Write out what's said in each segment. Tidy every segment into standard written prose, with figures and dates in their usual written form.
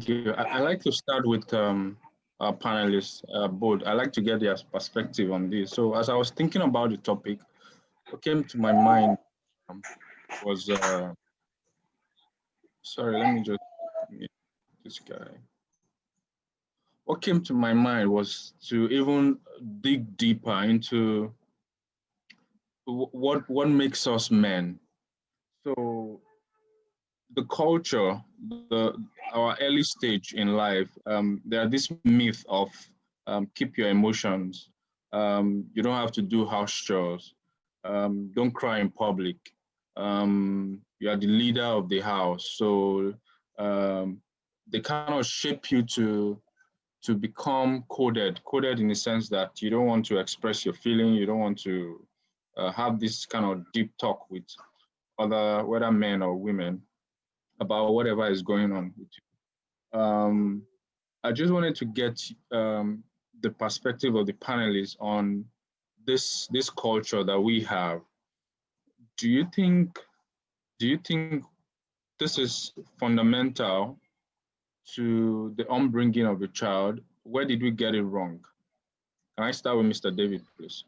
you. I like to start with our panelists, both. I like to get their perspective on this. So, as I was thinking about the topic, what came to my mind um, was sorry, let me just mute this guy. What came to my mind was to even dig deeper into what makes us men. So, the culture, our early stage in life, there are this myth of keep your emotions. You don't have to do house chores. Don't cry in public. You are the leader of the house, so um, they kind of shape you to become coded in the sense that you don't want to express your feeling. You don't want to have this kind of deep talk with other, whether men or women, about whatever is going on with you. I just wanted to get the perspective of the panelists on this culture that we have. Do you think do you think this is fundamental to the upbringing of a child? Where did we get it wrong? Can I start with Mr. David, please?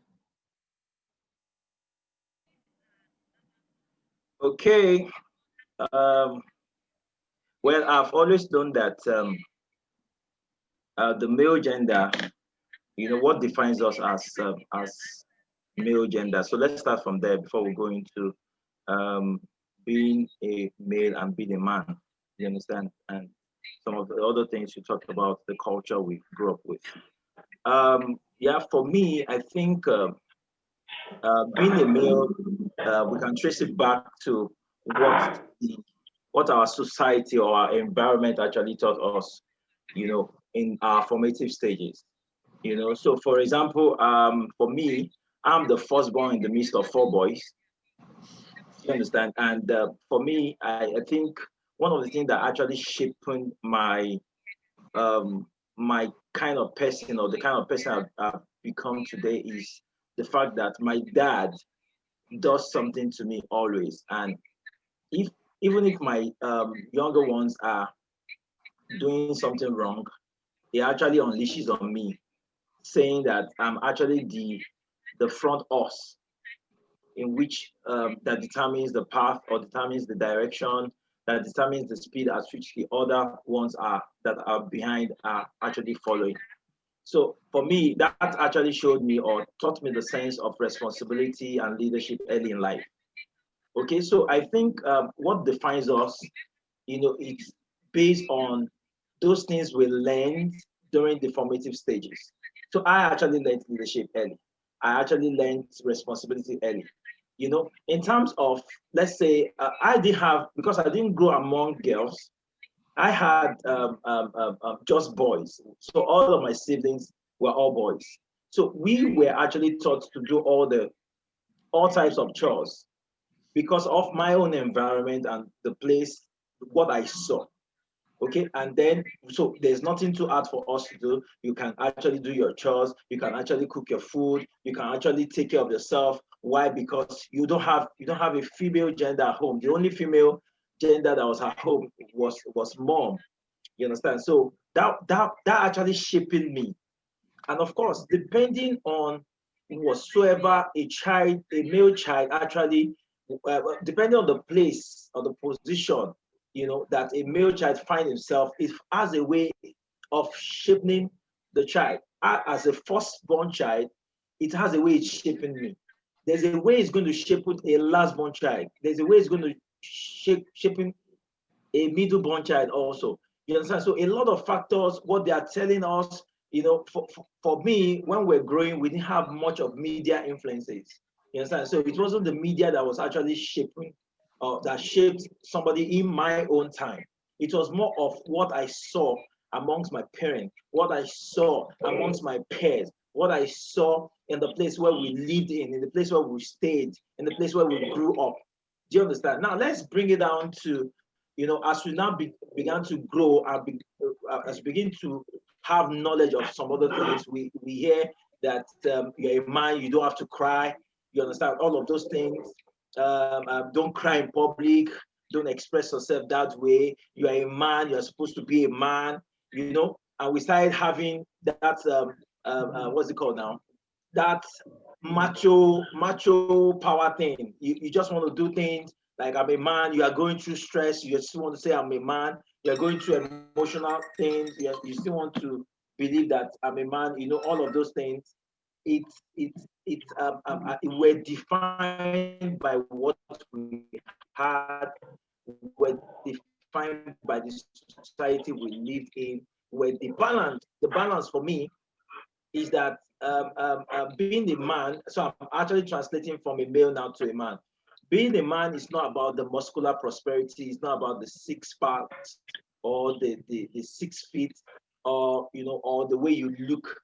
Okay. Um, well, I've always known that the male gender, what defines us as male gender. So let's start from there before we go into um, being a male and being a man. You understand? And some of the other things you talked about, the culture we grew up with. Yeah, for me, I think being a male, we can trace it back to what our society or our environment actually taught us, in our formative stages. So for example, for me, I'm the firstborn in the midst of four boys. You understand? And for me, I think one of the things that actually shaped um, my kind of person or the kind of person I've become today is the fact that my dad does something to me always. And if even if my younger ones are doing something wrong, he actually unleashes on me, saying that I'm actually the front horse in which that determines the path or determines the direction, that determines the speed at which the other ones are that are behind are actually following. So for me, that actually showed me or taught me the sense of responsibility and leadership early in life. Okay, so I think what defines us, it's based on those things we learned during the formative stages. So I actually learned leadership early. I actually learned responsibility early. In terms of, let's say, I did have, because I didn't grow among girls, I had just boys. So all of my siblings were all boys. So we were actually taught to do all types of chores because of my own environment and the place, what I saw. Okay, and then so there's nothing too hard for us to do. You can actually do your chores, you can actually cook your food, you can actually take care of yourself. Why? Because you don't have a female gender at home. The only female gender that was at home was mom. You understand? So that actually shaping me. And of course, depending on whatsoever a male child actually, depending on the place or the position, that a male child find himself, it has a way of shaping the child. As a firstborn child, it has a way it's shaping me. There's a way it's going to shape with a lastborn child. There's a way it's going to shaping a middle-born child also. You understand? So a lot of factors, what they are telling us, for me, when we're growing, we didn't have much of media influences. You understand? So it wasn't the media that was actually shaping, that shaped somebody in my own time. It was more of what I saw amongst my parents, what I saw amongst my peers, what I saw in the place where we lived in the place where we stayed, in the place where we grew up. Do you understand? Now let's bring it down to, as we now began to grow and as we begin to have knowledge of some other things, we hear that you're a man, you don't have to cry. You understand all of those things. Don't cry in public. don't express yourself that way. You are a man. You are supposed to be a man. You know. And we started having that. What's it called now? That macho power thing. You just want to do things like I'm a man. You are going through stress. You still want to say I'm a man. You're going through emotional things. You still want to believe that I'm a man. You know, all of those things. We're defined by what we had. We're defined by the society we live in. Where the balance for me is that being a man, so I'm actually translating from a male now to a man. Being a man is not about the muscular prosperity, it's not about the six packs or the 6 feet, or or the way you look.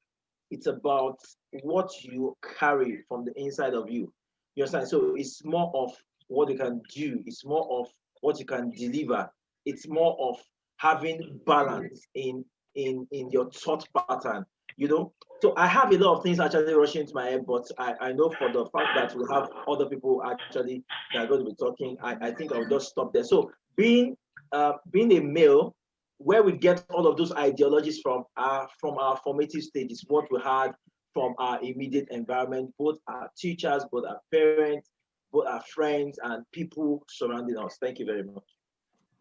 It's about what you carry from the inside of you. You understand? So it's more of what you can do, it's more of what you can deliver, it's more of having balance in your thought pattern, you know. So I have a lot of things actually rushing into my head, but I know for the fact that we have other people actually that are going to be talking, I think I'll just stop there. So being a male, where we get all of those ideologies from our formative stages, what we had from our immediate environment, both our teachers, both our parents, both our friends, and people surrounding us. Thank you very much.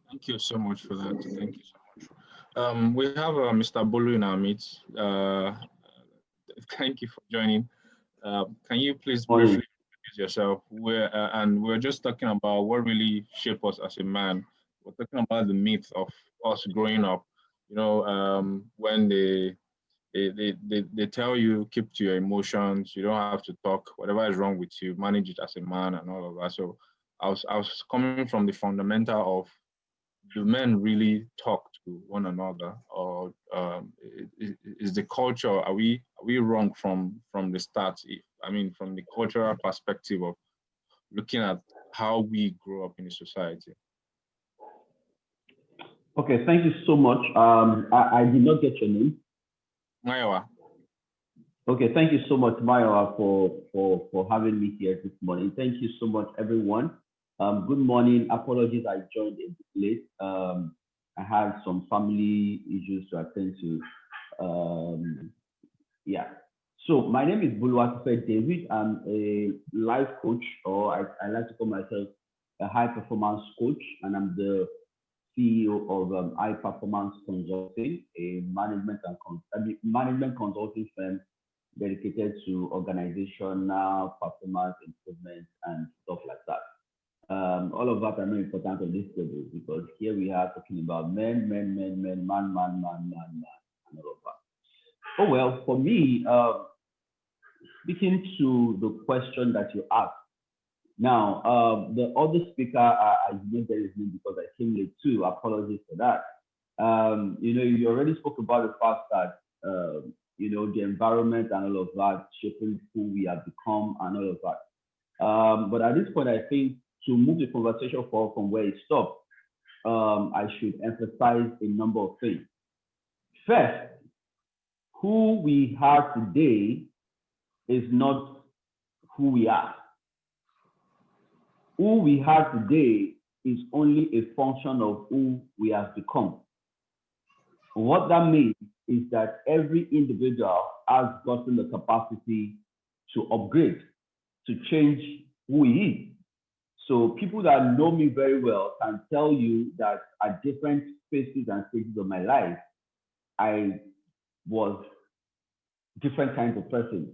Thank you so much for that. Thank you so much. We have Mr. Bolu in our midst. Thank you for joining. Can you please briefly introduce yourself? We're just talking about what really shaped us as a man. We're talking about the myth of us growing up. When they tell you keep to your emotions, you don't have to talk. Whatever is wrong with you, manage it as a man and all of that. So I was coming from the fundamental of, do men really talk to one another, or is the culture, are we wrong from the start? I mean, from the cultural perspective of looking at how we grow up in a society. Okay, thank you so much. I did not get your name. Mayowa. Okay, thank you so much, Mayowa, for having me here this morning. Thank you so much, everyone. Good morning. Apologies, I joined a bit late. I had some family issues to attend to. Yeah. So my name is Buluwatife David. I'm a life coach, or I like to call myself a high performance coach, and I'm the CEO of High Performance Consulting, a management consulting firm dedicated to organizational performance improvement and stuff like that. All of that are not important on this table, because here we are talking about men, man, and all of that. Oh well, for me, speaking to the question that you asked. Now, the other speaker, I didn't get his name because I came late too. Apologies for that. You already spoke about the fact that the environment and all of that shaping who we have become and all of that. But at this point, I think to move the conversation forward from where it stopped, I should emphasize a number of things. First, who we are today is not who we are. Who we are today is only a function of who we have become. What that means is that every individual has gotten the capacity to upgrade, to change who he is. So people that know me very well can tell you that at different phases and stages of my life, I was different kinds of person,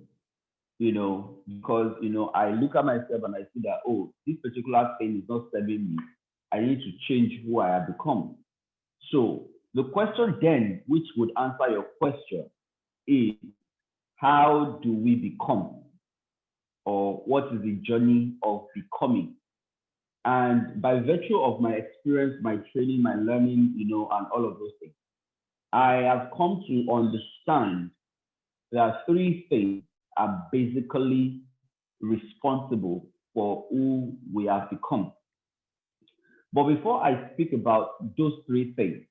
because, I look at myself and I see that, oh, this particular thing is not serving me. I need to change who I have become. So the question then, which would answer your question, is how do we become? Or what is the journey of becoming? And by virtue of my experience, my training, my learning, and all of those things, I have come to understand that three things are basically responsible for who we have become. But before I speak about those three things,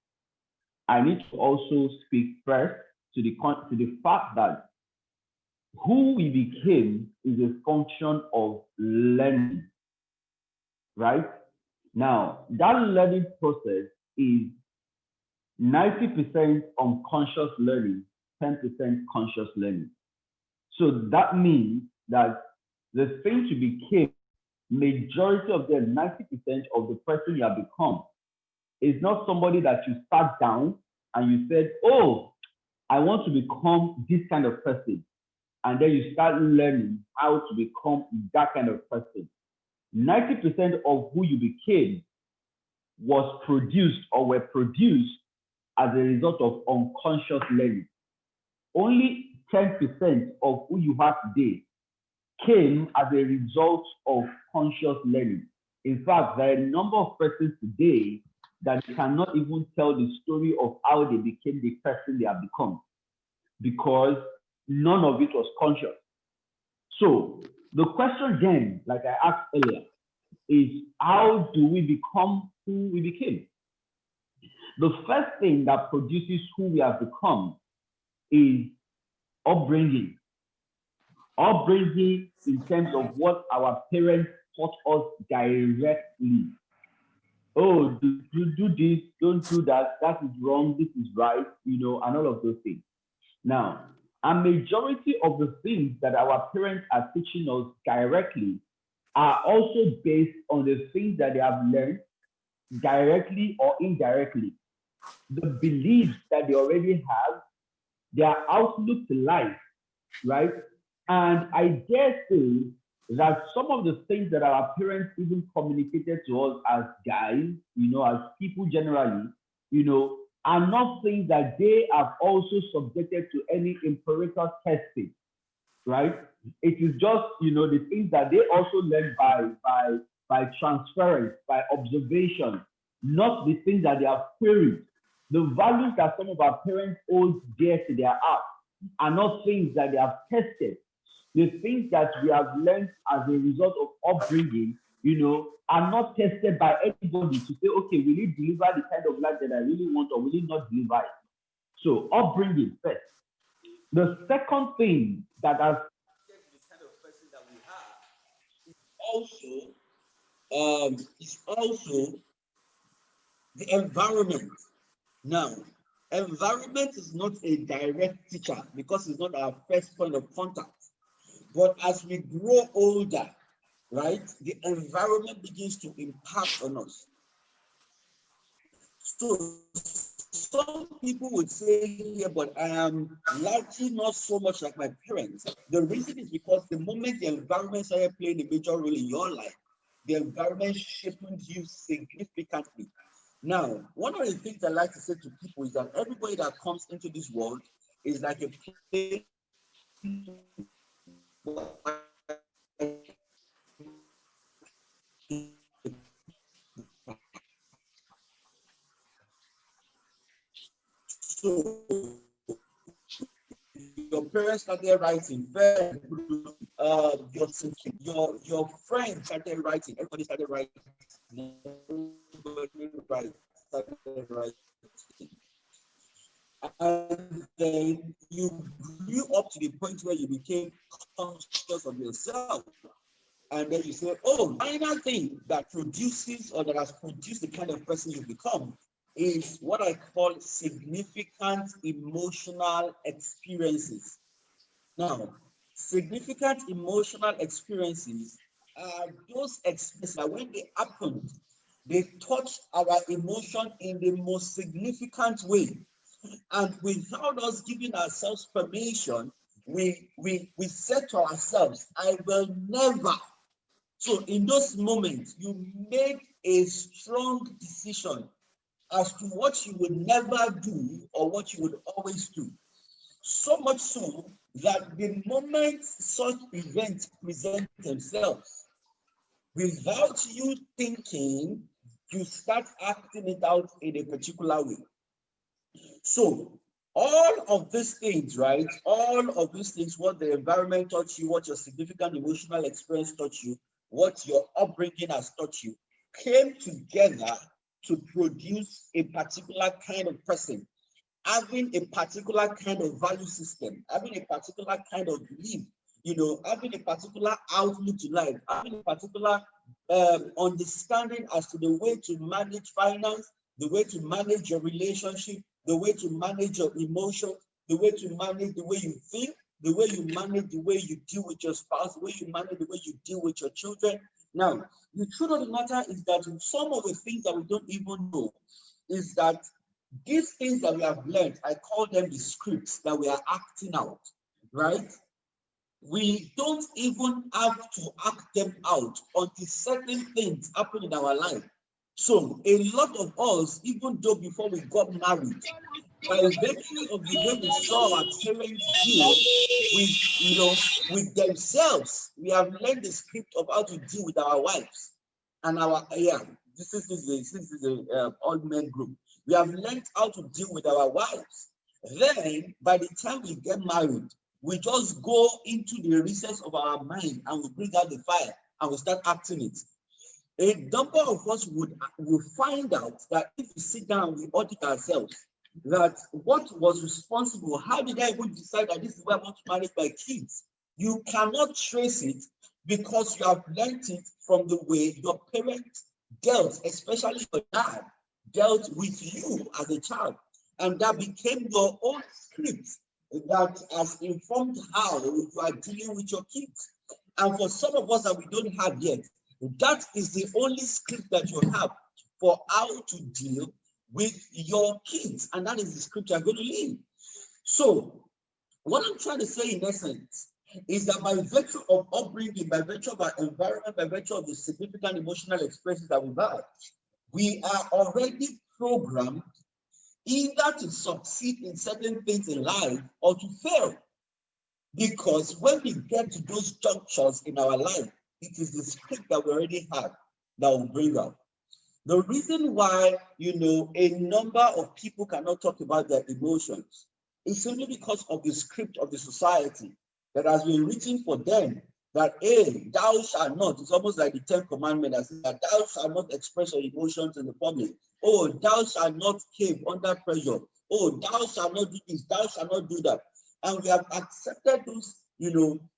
I need to also speak first to the fact that who we became is a function of learning, right? Now, that learning process is 90% unconscious learning, 10% conscious learning. So that means that the things you became, majority of them, 90% of the person you have become, is not somebody that you sat down and you said, oh, I want to become this kind of person. And then you start learning how to become that kind of person. 90% of who you became was produced or were produced as a result of unconscious learning. Only 10% of who you are today came as a result of conscious learning. In fact, there are a number of persons today that cannot even tell the story of how they became the person they have become because none of it was conscious. So the question then, like I asked earlier, is how do we become who we became? The first thing that produces who we have become is upbringing. Upbringing in terms of what our parents taught us directly. Oh, do this, don't do that, that is wrong, this is right, and all of those things. Now, a majority of the things that our parents are teaching us directly are also based on the things that they have learned directly or indirectly. The beliefs that they already have, their outlook to life, right? And I dare say that some of the things that our parents even communicated to us as guys, as people generally, are not things that they have also subjected to any empirical testing, right? It is just, the things that they also learn by transference, by observation, not the things that they have queried. The values that some of our parents hold dear to their heart are not things that they have tested. The things that we have learned as a result of upbringing, are not tested by anybody to say, okay, will it deliver the kind of life that I really want or will it not deliver it? So upbringing first. The second thing that has the kind of person that we have is also the environment. Now, environment is not a direct teacher because it's not our first point of contact. But as we grow older, right, the environment begins to impact on us. So some people would say here, but I am largely not so much like my parents. The reason is because the moment the environment started playing a major role in your life, the environment shaped you significantly. Now, one of the things I like to say to people is that everybody that comes into this world is like a plane. So your parents started writing, your friends started writing, everybody started writing, and then you grew up to the point where you became conscious of yourself. And then you say, oh, final thing that produces or that has produced the kind of person you become is what I call significant emotional experiences. Now, significant emotional experiences are those experiences that when they happened, they touched our emotion in the most significant way. And without us giving ourselves permission, we said to ourselves, I will never. So in those moments, you made a strong decision as to what you would never do or what you would always do. So much so that the moment such events present themselves, without you thinking, you start acting it out in a particular way. So all of these things, right? All of these things, what the environment taught you, what your significant emotional experience taught you, what your upbringing has taught you, came together to produce a particular kind of person, having a particular kind of value system, having a particular kind of belief, having a particular outlook to life, having a particular understanding as to the way to manage finance, the way to manage your relationship, the way to manage your emotions, the way to manage the way you feel, the way you manage the way you deal with your spouse, the way you manage the way you deal with your children. Now, the truth of the matter is that some of the things that we don't even know is that these things that we have learned, I call them the scripts that we are acting out, right? We don't even have to act them out until certain things happen in our life. So a lot of us, even though before we got married, by virtue of the way we saw our parents deal with themselves, we have learned the script of how to deal with our wives and our this is a all men group. We have learned how to deal with our wives. Then by the time we get married, we just go into the recess of our mind and we bring out the fire and we start acting it. A number of us will find out that if we sit down and we audit ourselves, that what was responsible, how did I even decide that this is where I want to manage my kids? You cannot trace it because you have learned it from the way your parents dealt, especially your dad dealt with you as a child. And that became your own script that has informed how you are dealing with your kids. And for some of us that we don't have yet, that is the only script that you have for how to deal with your kids. And that is the script you're going to live. So what I'm trying to say in essence is that by virtue of upbringing, by virtue of our environment, by virtue of the significant emotional experiences that we've had, we are already programmed either to succeed in certain things in life or to fail. Because when we get to those junctures in our life, it is the script that we already have that will bring out. The reason why, a number of people cannot talk about their emotions is simply because of the script of the society that has been written for them that, hey, thou shalt not. It's almost like the 10th commandment that says that thou shalt not express your emotions in the public. Oh, thou shalt not cave under pressure. Oh, thou shalt not do this, thou shalt not do that. And we have accepted those,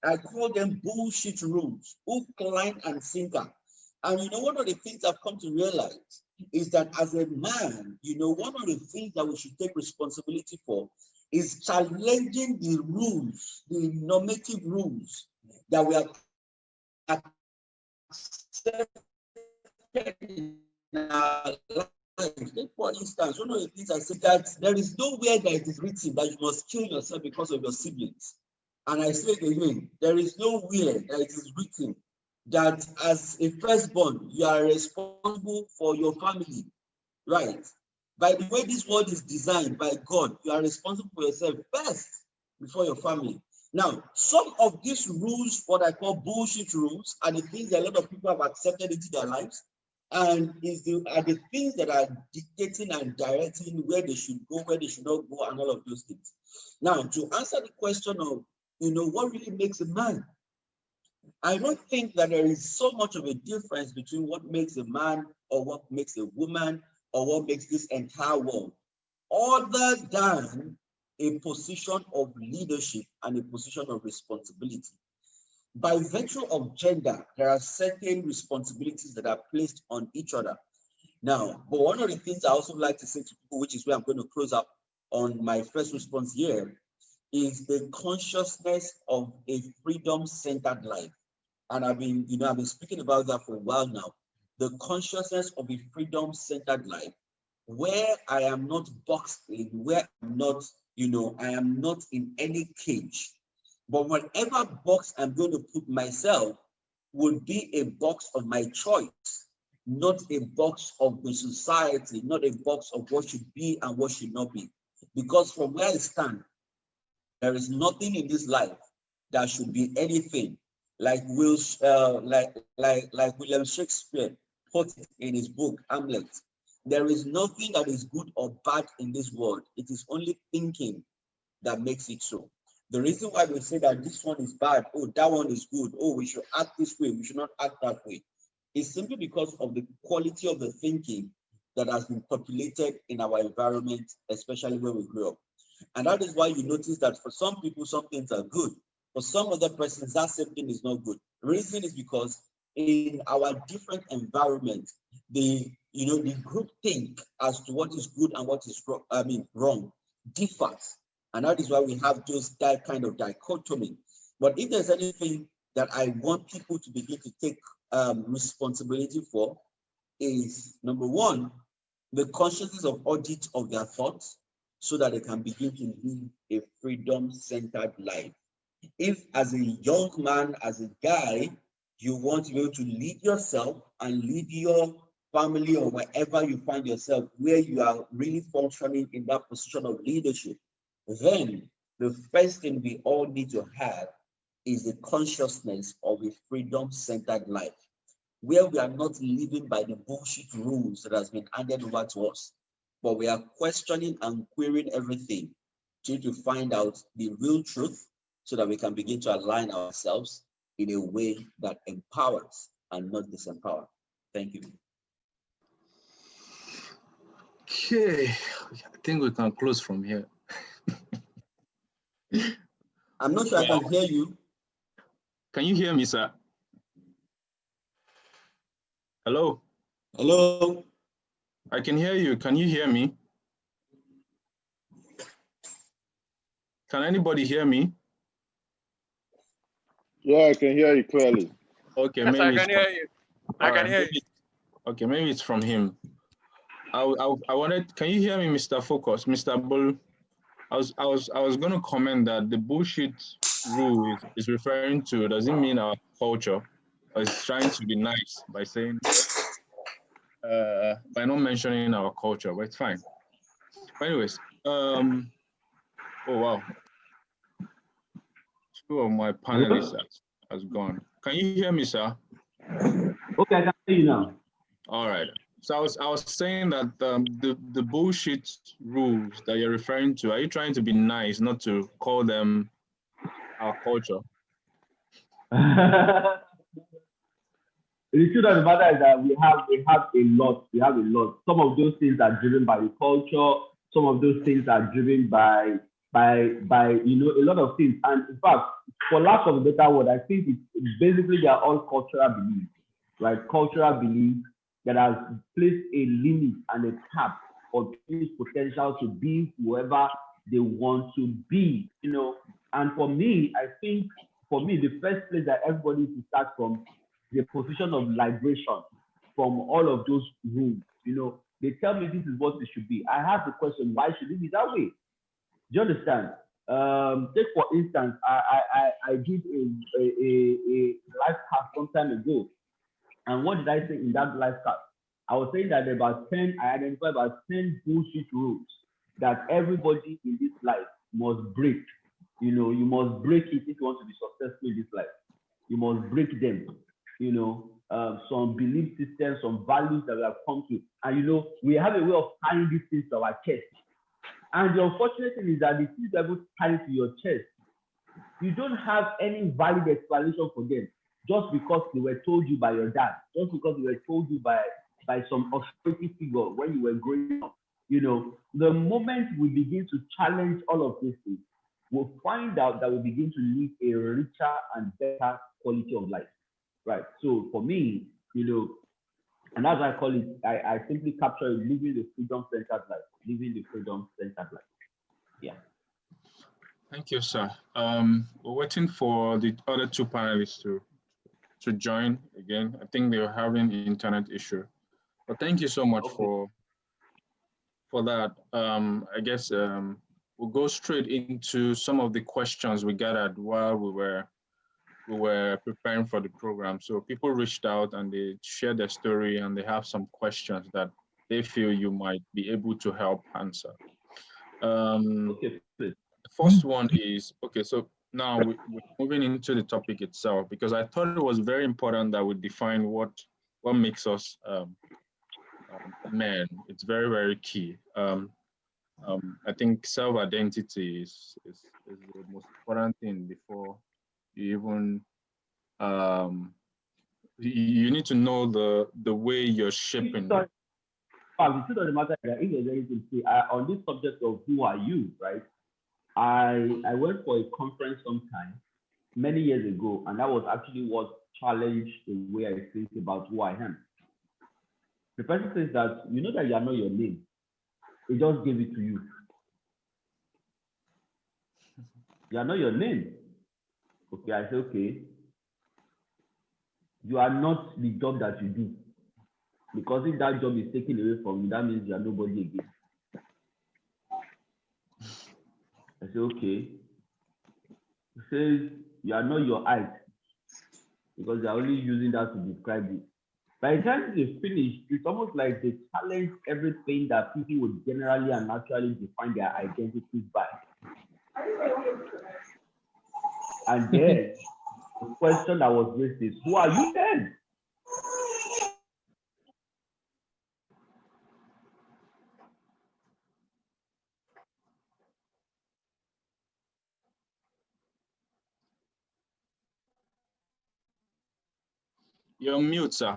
I call them bullshit rules, hook, line, and sinker. And one of the things I've come to realize is that as a man, one of the things that we should take responsibility for is challenging the rules, the normative rules that we have accepted in our lives. For instance, one of the things I said that there is nowhere that it is written that you must kill yourself because of your siblings. And I say it again, there is nowhere that it is written that as a firstborn, you are responsible for your family, right? By the way this world is designed by God, you are responsible for yourself first before your family. Now, some of these rules, what I call bullshit rules, are the things that a lot of people have accepted into their lives, and are the things that are dictating and directing where they should go, where they should not go, and all of those things. Now, to answer the question of, what really makes a man, I don't think that there is so much of a difference between what makes a man or what makes a woman or what makes this entire world, other than a position of leadership and a position of responsibility. By virtue of gender, there are certain responsibilities that are placed on each other. Now, but one of the things I also like to say to people, which is where I'm going to close up on my first response here, is the consciousness of a freedom-centered life. And I've been speaking about that for a while now. The consciousness of a freedom-centered life, where I am not boxed in, where I'm not, I am not in any cage. But whatever box I'm going to put myself would be a box of my choice, not a box of the society, not a box of what should be and what should not be. Because from where I stand, there is nothing in this life that should be anything like William Shakespeare put it in his book Hamlet. There is nothing that is good or bad in this world. It is only thinking that makes it so. The reason why we say that this one is bad, oh, that one is good, oh, we should act this way, we should not act that way, is simply because of the quality of the thinking that has been populated in our environment, especially where we grew up. And that is why you notice that for some people, some things are good. For some other persons, that same thing is not good. The reason is because in our different environments, the group think as to what is good and what is wrong, wrong differs. And that is why we have that kind of dichotomy. But if there's anything that I want people to begin to take responsibility for, is number one, the consciousness of audit of their thoughts, so that they can begin to live a freedom-centered life. If as a young man, as a guy, you want to be able to lead yourself and lead your family or wherever you find yourself, where you are really functioning in that position of leadership, then the first thing we all need to have is the consciousness of a freedom-centered life, where we are not living by the bullshit rules that has been handed over to us, but we are questioning and querying everything to find out the real truth, so that we can begin to align ourselves in a way that empowers and not disempower. Thank you. Okay, I think we can close from here. I'm not sure I can hear you. Can you hear me, sir? Hello? Hello? I can hear you. Can you hear me? Can anybody hear me? Yeah, I can hear you clearly. Okay, Yes, maybe I can hear you. I can hear you. Okay, maybe it's from him. I wanted. Can you hear me, Mr. Focus, Mr. Bull? I was going to comment that the bullshit rule is referring to, doesn't mean our culture. Or it's trying to be nice by saying, by not mentioning our culture, but it's fine. But anyways, oh wow, two of my panelists has gone. Can you hear me, sir? Okay, I can hear you now. All right. So I was saying that the bullshit rules that you're referring to, are you trying to be nice, not to call them our culture? The truth of the matter is that we have a lot. Some of those things are driven by the culture. Some of those things are driven by a lot of things. And in fact, for lack of a better word, I think it's basically they are all cultural beliefs, right? Cultural beliefs that has placed a limit and a cap on people's potential to be whoever they want to be, And for me, I think the first place that everybody should start from is a position of liberation from all of those rules. They tell me this is what it should be. I have the question, why should it be that way? Do you understand? Take for instance, I did a life cast some time ago. And what did I say in that life cast? I was saying that I identified about 10 bullshit rules that everybody in this life must break. You must break it if you want to be successful in this life. You must break them. Some belief systems, some values that we have come to. And we have a way of tying these things to our chest. And the unfortunate thing is that the things that you tie to your chest, you don't have any valid explanation for them, just because they were told you by your dad, just because they were told you by some authority figure when you were growing up. The moment we begin to challenge all of these things, we'll find out that we begin to live a richer and better quality of life, right? So for me, and as I call it, I simply capture it, living the freedom-centered life, living the freedom-centered life. Yeah. Thank you, sir. We're waiting for the other two panelists to join again. I think they're having an internet issue. But thank you so much for that. I guess we'll go straight into some of the questions we gathered while we were preparing for the program. So people reached out and they shared their story and they have some questions that they feel you might be able to help answer. The first one is, so now we're moving into the topic itself, because I thought it was very important that we define what makes us men. It's very, very key. I think self-identity is the most important thing before you even you need to know the way you're shaping. The truth of the matter is that if there's anything to say on this subject of who are you, right? I went for a conference sometime, many years ago, and that was actually what challenged the way I think about who I am. The person says that you know that you are not your name. He just gave it to you. You are not your name. Okay, I say, okay. You are not the job that you do. Because if that job is taken away from you, that means you are nobody again. I say, okay. He says, you are not your height. Because they are only using that to describe you. By the time they finish, it's almost like they challenge everything that people would generally and naturally define their identities by. And then the question that was raised is, who are you then? You're on mute, sir.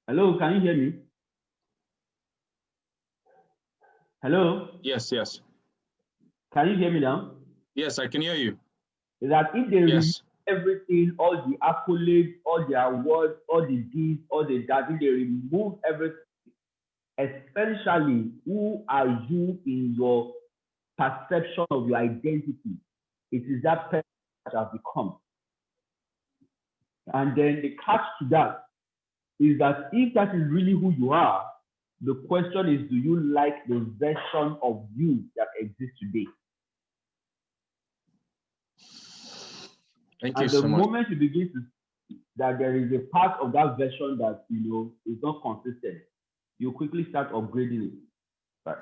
Hello, can you hear me? Hello? Yes, yes. Can you hear me now? Yes, I can hear you. Is that if they Yes. remove everything, all the accolades, all the awards, all the deeds, all the that, if they remove everything, essentially, who are you in your perception of your identity? It is that person that you have become. And then the catch to that is that if that is really who you are, the question is, do you like the version of you that exists today? Thank you And the so much. moment you begin to see that there is a part of that version that is not consistent, you quickly start upgrading it. Right.